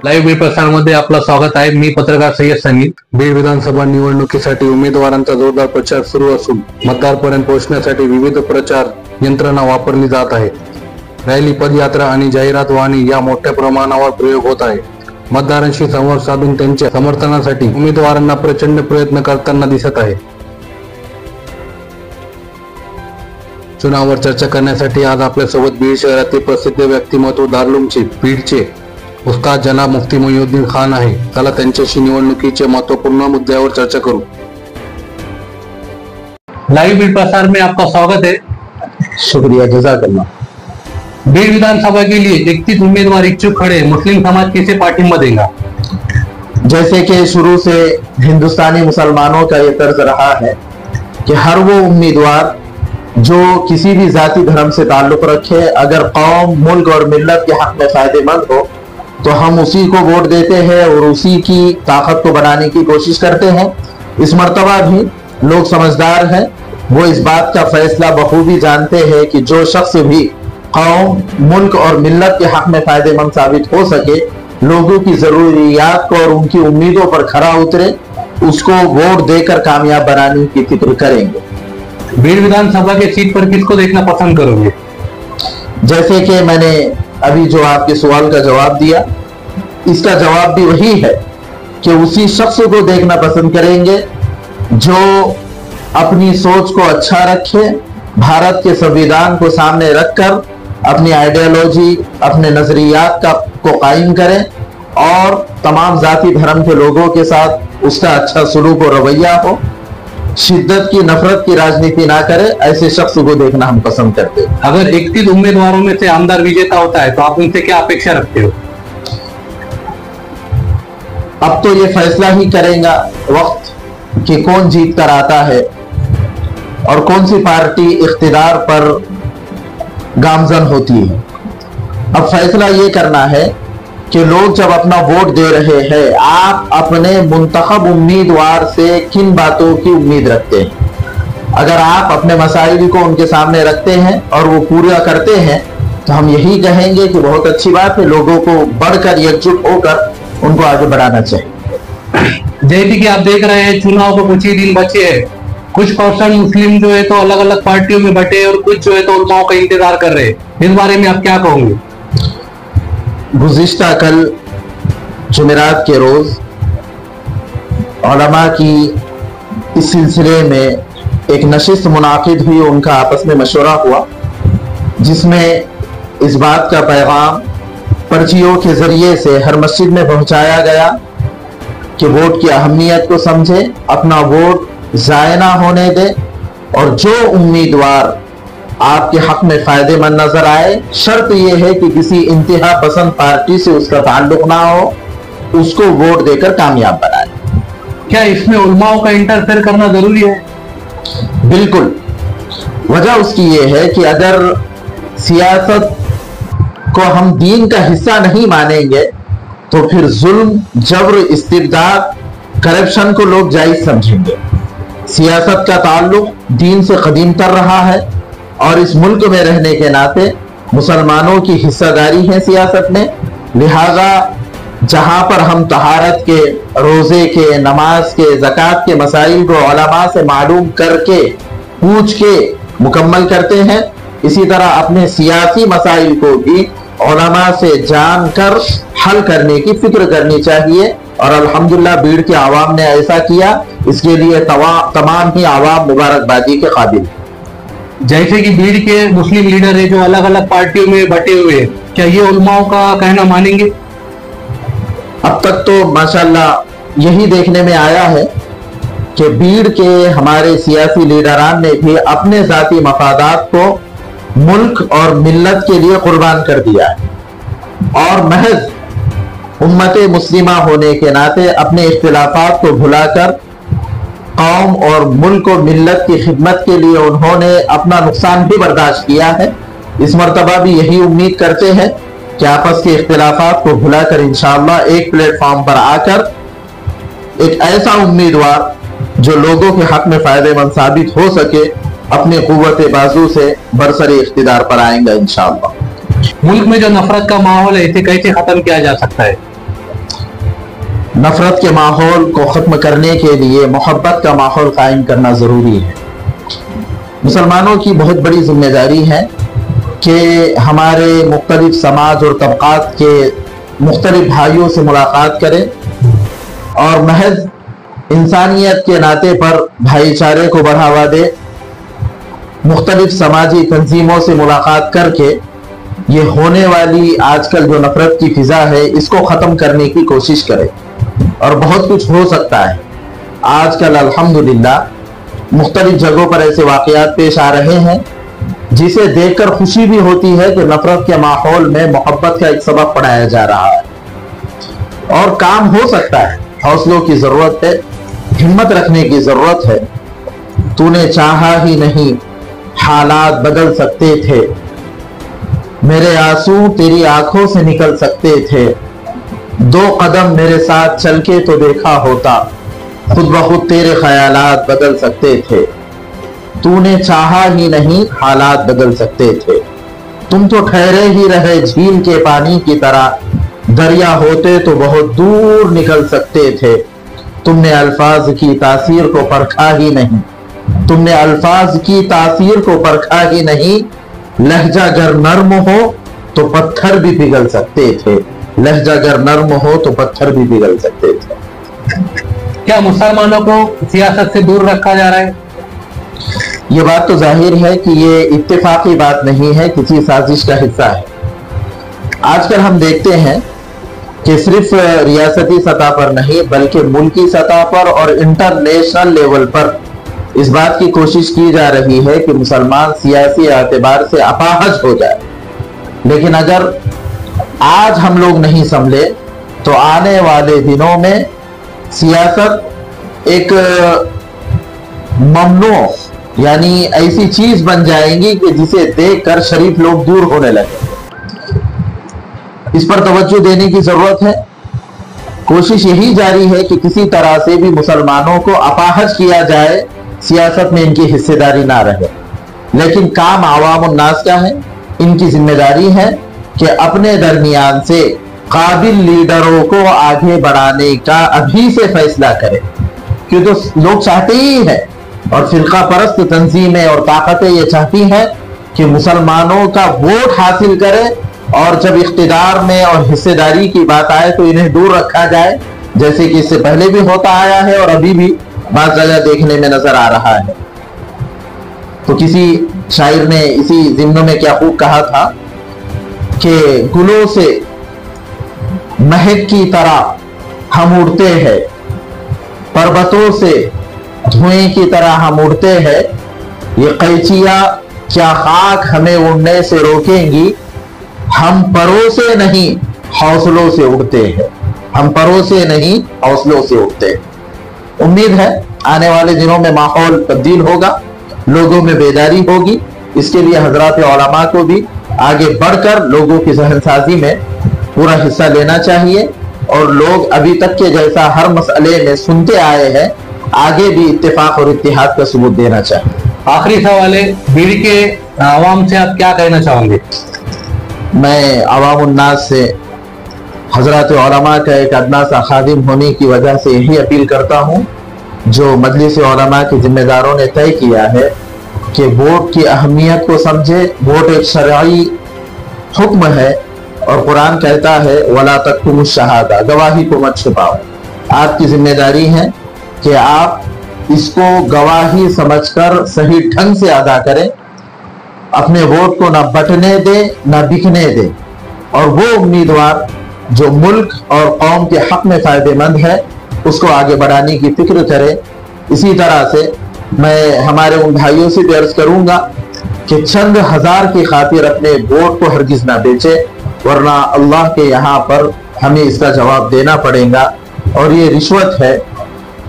Live Beed प्रसारमध्ये आपलं स्वागत आहे। मी पत्रकार सय्यद सनी। बीड विधानसभा निवडणुकीसाठी उमेदवारांचा जोरदार प्रचार सुरू असून मतदारांपर्यंत पोहोचण्यासाठी विविध प्रचार यंत्रणा वापरली जात आहे। रॅली, पदयात्रा आणि जाहिरात वाहने या मोठ्या प्रमाणावर प्रयोग होत आहे। मतदारांशी संवाद साधून त्यांच्या समर्थनासाठी उमेदवारांना प्रचंड प्रयत्न करताना दिसत आहे। चुनावावर चर्चा करण्यासाठी आज आपल्या सोबत बीड शहरातील प्रसिद्ध व्यक्तिमत्व दारुलूमचे बीडचे उस्ताद जनाब मुफ्ती मोइनुद्दीन खान आहे। चला त्यांच्याशी निवडणुकीच्या महत्वपूर्ण मुद्द्यावर चर्चा करू। लाइव बीड प्रसार में आपका स्वागत है। शुक्रिया, जज़ाकल्लाह। बीड विधानसभा के लिए 31 उम्मीदवार इच्छुक खड़े, मुस्लिम समाज किसे पार्टिंबा देगा? जैसे कि शुरू से हिंदुस्तानी मुसलमानों का ये तर्ज रहा है कि हर वो उम्मीदवार जो किसी भी जाति धर्म से ताल्लुक रखे, अगर कौम, मुल्क और मिल्लत के हक में फायदेमंद हो तो हम उसी को वोट देते हैं और उसी की ताकत को बनाने की कोशिश करते हैं। इस मर्तबा भी लोग समझदार हैं, वो इस बात का फैसला बखूबी जानते हैं कि जो शख्स भी कौम, मुल्क और मिल्लत के हक में फायदेमंद साबित हो सके, लोगों की जरूरियात को और उनकी उम्मीदों पर खरा उतरे, उसको वोट देकर कामयाब बनाने की फिक्र करेंगे। बीड विधानसभा के सीट पर किसको देखना पसंद करोगे? जैसे कि मैंने अभी जो आपके सवाल का जवाब दिया, इसका जवाब भी वही है कि उसी शख्स को देखना पसंद करेंगे जो अपनी सोच को अच्छा रखे, भारत के संविधान को सामने रखकर अपनी आइडियोलॉजी, अपने नजरियात को कायम करे और तमाम जाति धर्म के लोगों के साथ उसका अच्छा सलूक और रवैया हो, शिद्दत की, नफरत की राजनीति ना करे, ऐसे शख्स को देखना हम पसंद करते हैं। अगर 31 उम्मीदवारों में से आमदार विजेता होता है तो आप उनसे क्या अपेक्षा रखते हो? अब तो ये फैसला ही करेगा वक्त कि कौन जीत कर आता है और कौन सी पार्टी इख्तिदार पर गामजन होती है। अब फैसला ये करना है कि लोग जब अपना वोट दे रहे हैं, आप अपने मुंतखब उम्मीदवार से किन बातों की उम्मीद रखते हैं। अगर आप अपने मसाइल को उनके सामने रखते हैं और वो पूरा करते हैं तो हम यही कहेंगे कि बहुत अच्छी बात है, लोगों को बढ़कर एकजुट होकर उनको आगे बढ़ाना चाहिए। जैसे कि आप देख रहे हैं चुनाव को कुछ ही दिन बचे हैं, कुछ परसेंट मुस्लिम जो है तो अलग अलग पार्टियों में बटे और कुछ जो है तो उलमाओं का इंतजार कर रहे हैं, इस बारे में आप क्या कहोगे? गुज़िश्ता कल जुमेरात के रोज उलमा की इस सिलसिले में एक नशिस्त मुनाकिद हुई, उनका आपस में मशवरा हुआ जिसमें इस बात का पैगाम पर्चियों के जरिए से हर मस्जिद में पहुंचाया गया कि वोट की अहमियत को समझे, अपना वोट ज़ाया ना होने दे और जो उम्मीदवार आपके हक में फायदेमंद नजर आए, शर्त यह है कि किसी इंतहा पसंद पार्टी से उसका ताल्लुक ना हो, उसको वोट देकर कामयाब बनाए। क्या इसमें उलमाओं का इंटरफेयर करना जरूरी है? बिल्कुल। वजह उसकी ये है कि अगर सियासत को हम दीन का हिस्सा नहीं मानेंगे तो फिर जुल्म, जबर, इस्तिबदाद, करप्शन को लोग जायज समझेंगे। सियासत का ताल्लुक दीन से कदीम तर रहा है और इस मुल्क में रहने के नाते मुसलमानों की हिस्सेदारी है सियासत में। लिहाजा जहां पर हम तहारत के, रोजे के, नमाज के, ज़कात के मसाइल को उलमा से मालूम करके, पूछ के मुकम्मल करते हैं, इसी तरह अपने सियासी मसाइल को भी उलमा से जानकर हल करने की फिक्र करनी चाहिए और अल्हम्दुलिल्लाह बीड़ के आवाम ने ऐसा किया। इसके लिए तमाम ही आवाम मुबारकबादी के काबिल। जैसे कि बीड़ के मुस्लिम लीडर है जो अलग अलग पार्टियों में बटे हुए हैं, क्या ये उलमाओं का कहना मानेंगे? अब तक तो माशाल्लाह यही देखने में आया है कि बीड़ के हमारे सियासी लीडरान ने भी अपने जाती मफादात को मुल्क और मिल्लत के लिए कुर्बान कर दिया है और महज उम्मत मुस्लिमा होने के नाते अपने इख्तिलाफात को भुलाकर कौम और मुल्क और मिल्लत की खिदमत के लिए उन्होंने अपना नुकसान भी बर्दाश्त किया है। इस मर्तबा भी यही उम्मीद करते हैं कि आपस के इख्तिलाफात को भुलाकर इंशाअल्लाह एक प्लेटफॉर्म पर आकर एक ऐसा उम्मीदवार जो लोगों के हक में फायदेमंद साबित हो सके, अपने कुव्वत बाजू से बरसरे इख्तिदार पर आएंगे इंशाअल्लाह। मुल्क में जो नफरत का माहौल है इसे कैसे खत्म किया जा सकता है? नफरत के माहौल को ख़त्म करने के लिए मोहब्बत का माहौल कायम करना ज़रूरी है। मुसलमानों की बहुत बड़ी जिम्मेदारी है कि हमारे मुख्तलिफ समाज और तबक़ात के मुख्तलिफ भाइयों से मुलाकात करें और महज इंसानियत के नाते पर भाईचारे को बढ़ावा दे, मुख्तलिफ समाजी तंजीमों से मुलाकात करके ये होने वाली आजकल जो नफरत की फिजा है इसको ख़त्म करने की कोशिश करे। और बहुत कुछ हो सकता है। आजकल अल्हम्दुलिल्लाह मुख्तलिफ जगहों पर ऐसे वाक़यात पेश आ रहे हैं जिसे देखकर खुशी भी होती है कि नफरत के माहौल में मोहब्बत का एक सबक पढ़ाया जा रहा है और काम हो सकता है। हौसलों की ज़रूरत है, हिम्मत रखने की ज़रूरत है। तूने चाहा ही नहीं हालात बदल सकते थे, मेरे आंसू तेरी आंखों से निकल सकते थे, 2 कदम मेरे साथ चल के तो देखा होता, खुद ब खुद तेरे ख्यालात बदल सकते थे। तूने चाहा ही नहीं हालात बदल सकते थे, तुम तो ठहरे ही रहे झील के पानी की तरह, दरिया होते तो बहुत दूर निकल सकते थे। तुमने अल्फाज की तासीर को परखा ही नहीं, तुमने अल्फाज की तासीर को परखा ही नहीं, लहजा अगर नर्म हो तो पत्थर भी पिघल सकते थे, लहजा अगर नर्म हो तो पत्थर भी पिघल सकते थे। क्या मुसलमानों को सियासत से दूर रखा जा रहा है? ये बात तो जाहिर है कि ये इत्तेफाकी बात नहीं है, किसी साजिश का हिस्सा है। आजकल हम देखते हैं कि सिर्फ रियासती सतह पर नहीं बल्कि मुल्की सतह पर और इंटरनेशनल लेवल पर इस बात की कोशिश की जा रही है कि मुसलमान सियासी एतबार से अपाहज हो जाए। लेकिन अगर आज हम लोग नहीं संभले तो आने वाले दिनों में सियासत एक ममनू यानी ऐसी चीज बन जाएगी कि जिसे देखकर शरीफ लोग दूर होने लगे। इस पर तवज्जो देने की जरूरत है। कोशिश यही जारी है कि किसी तरह से भी मुसलमानों को अपाहज किया जाए, सियासत में इनकी हिस्सेदारी ना रहे। लेकिन काम आवाम उन्नास का है, इनकी जिम्मेदारी है कि अपने दरमियान से काबिल लीडरों को आगे बढ़ाने का अभी से फैसला करें, क्योंकि लोग चाहते ही हैं और फिरका परस्त तंजीमें और ताकतें ये चाहती हैं कि मुसलमानों का वोट हासिल करें और जब इख्तिदार में और हिस्सेदारी की बात आए तो इन्हें दूर रखा जाए, जैसे कि इससे पहले भी होता आया है और अभी भी बात जगह देखने में नजर आ रहा है। तो किसी शायर ने इसी जिम्न में क्या खूब कहा था कि गुलों से महक की तरह हम उड़ते हैं, पर्वतों से धुएं की तरह हम उड़ते हैं, ये कैचियां क्या खाक हमें उड़ने से रोकेंगी, हम परों से नहीं हौसलों से उड़ते हैं, हम परों से नहीं हौसलों से उड़ते हैं। उम्मीद है आने वाले दिनों में माहौल तब्दील होगा, लोगों में बेदारी होगी। इसके लिए हजरात उलमा को भी आगे बढ़कर लोगों की जहनसाजी में पूरा हिस्सा लेना चाहिए और लोग अभी तक के जैसा हर मसले में सुनते आए हैं, आगे भी इत्तेफाक और इत्तेहाद का सबूत देना चाहिए। आखिरी सवाल है, बीड़ी के आवाम से आप क्या कहना चाहोगे? मैं अवाम उन्नास से हजरत उलमा का एक अदना सा खादिम होने की वजह से यही अपील करता हूँ, जो मजलिस उलमा के जिम्मेदारों ने तय किया है कि वोट की अहमियत को समझे। वोट एक शरई हुक्म है और कुरान कहता है वला तक्तुमुश शहादा, गवाही को मत छुपाओ। आपकी जिम्मेदारी है कि आप इसको गवाही समझकर सही ढंग से अदा करें, अपने वोट को ना बटने दे ना बिकने दे और वो उम्मीदवार जो मुल्क और कौम के हक में फायदेमंद है उसको आगे बढ़ाने की फिक्र करे। इसी तरह से मैं हमारे उन भाइयों से भी अर्ज करूंगा कि चंद हजार की खातिर अपने वोट को हरगिज ना बेचे, वरना अल्लाह के यहाँ पर हमें इसका जवाब देना पड़ेगा। और ये रिश्वत है,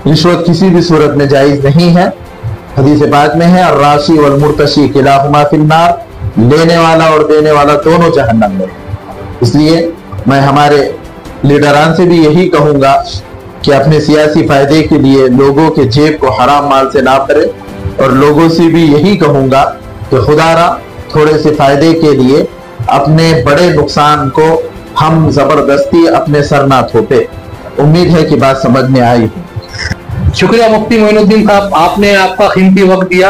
रिश्वत किसी भी सूरत में जायज नहीं है। हदीस पाक में है अर्राशी वल मुर्तशी किलाहुमा फिन्नार, लेने वाला और देने वाला दोनों जहन्नम में। इसलिए मैं हमारे लीडरान से भी यही कहूंगा कि अपने सियासी फायदे के लिए लोगों के जेब को हराम माल से ना भरे और लोगों से भी यही कहूंगा कि खुदारा थोड़े से फायदे के लिए अपने बड़े नुकसान को हम जबरदस्ती अपने सर ना थोपे। उम्मीद है कि बात समझ में आई। शुक्रिया मुफ्ती मोइनुद्दीन साहब, आपने आपका कीमती वक्त दिया